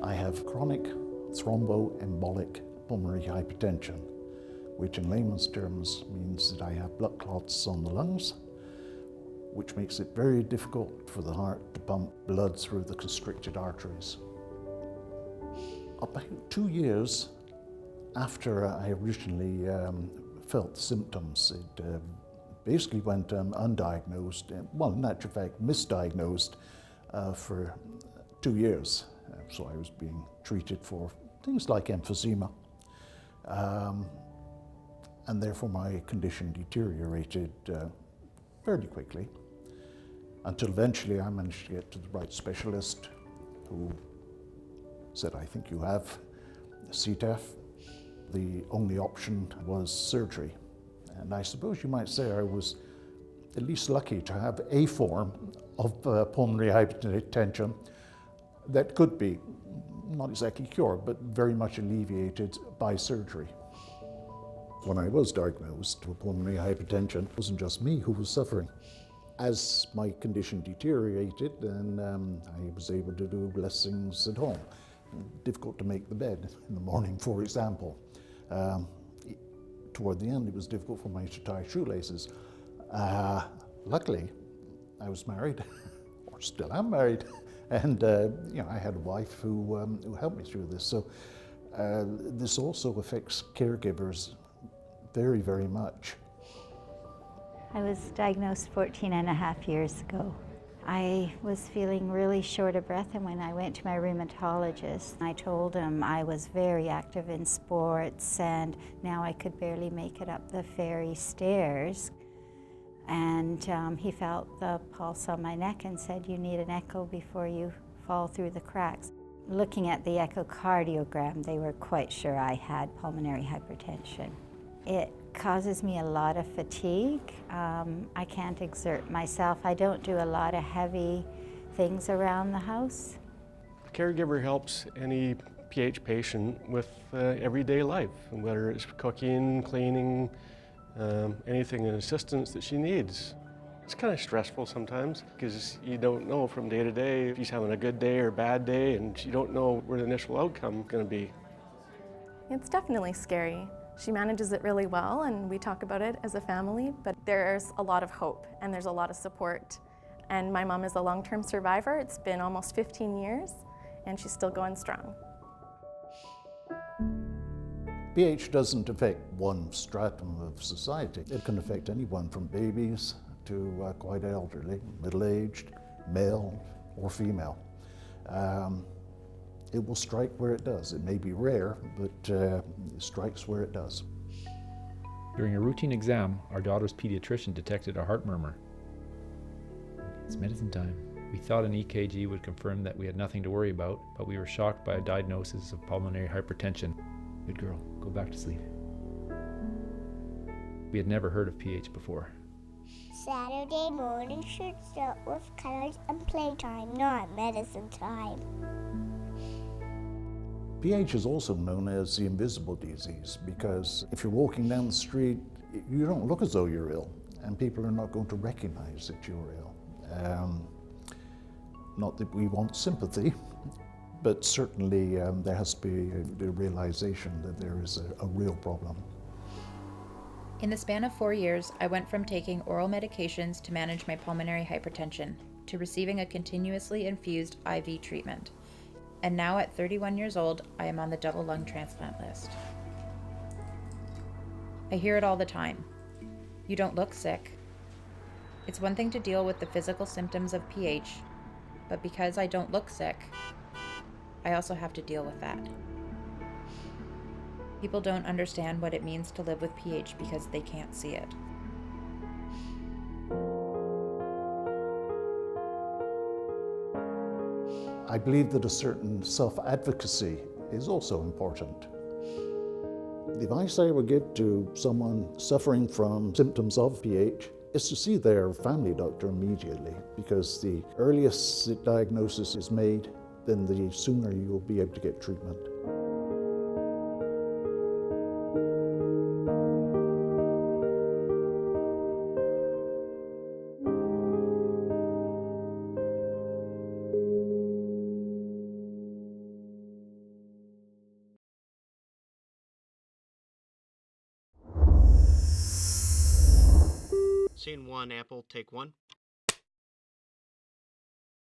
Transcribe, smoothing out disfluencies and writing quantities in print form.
I have chronic thromboembolic pulmonary hypertension, which in layman's terms means that I have blood clots on the lungs, which makes it very difficult for the heart to pump blood through the constricted arteries. About 2 years after I originally felt the symptoms, it basically went undiagnosed, well, in actual fact, misdiagnosed for 2 years. So I was being treated for things like emphysema, and therefore my condition deteriorated fairly quickly, until eventually I managed to get to the right specialist who said, I think you have CTEPH. The only option was surgery. And I suppose you might say I was at least lucky to have a form of pulmonary hypertension that could be, not exactly cured, but very much alleviated by surgery. When I was diagnosed with pulmonary hypertension, it wasn't just me who was suffering. As my condition deteriorated, then I was able to do less things at home. Difficult to make the bed in the morning, for example. Toward the end, it was difficult for me to tie shoelaces. Luckily, I was married, or still am married, and I had a wife who helped me through this. So this also affects caregivers very, very much. I was diagnosed 14 and a half years ago. I was feeling really short of breath, and when I went to my rheumatologist, I told him I was very active in sports and now I could barely make it up the ferry stairs. And he felt the pulse on my neck and said, you need an echo before you fall through the cracks. Looking at the echocardiogram, they were quite sure I had pulmonary hypertension. It causes me a lot of fatigue. I can't exert myself. I don't do a lot of heavy things around the house. The caregiver helps any PH patient with everyday life, whether it's cooking, cleaning, anything in assistance that she needs. It's kind of stressful sometimes because you don't know from day to day if she's having a good day or a bad day, and you don't know where the initial outcome is going to be. It's definitely scary. She manages it really well, and we talk about it as a family, but there's a lot of hope and there's a lot of support. And my mom is a long-term survivor. It's been almost 15 years and she's still going strong. PH doesn't affect one stratum of society. It can affect anyone from babies to quite elderly, middle-aged, male or female. It will strike where it does. It may be rare, but it strikes where it does. During a routine exam, our daughter's pediatrician detected a heart murmur. It's medicine time. We thought an EKG would confirm that we had nothing to worry about, but we were shocked by a diagnosis of pulmonary hypertension. Good girl, go back to sleep. We had never heard of PH before. Saturday morning should start with colors and playtime, not medicine time. PH is also known as the invisible disease because if you're walking down the street, you don't look as though you're ill, and people are not going to recognize that you're ill. Not that we want sympathy, but certainly there has to be the realization that there is a real problem. In the span of 4 years, I went from taking oral medications to manage my pulmonary hypertension to receiving a continuously infused IV treatment. And now at 31 years old, I am on the double lung transplant list. I hear it all the time. You don't look sick. It's one thing to deal with the physical symptoms of PH, but because I don't look sick, I also have to deal with that. People don't understand what it means to live with PH because they can't see it. I believe that a certain self-advocacy is also important. The advice I would give to someone suffering from symptoms of PH is to see their family doctor immediately, because the earliest the diagnosis is made, then the sooner you will be able to get treatment. Scene 1, Apple, take 1.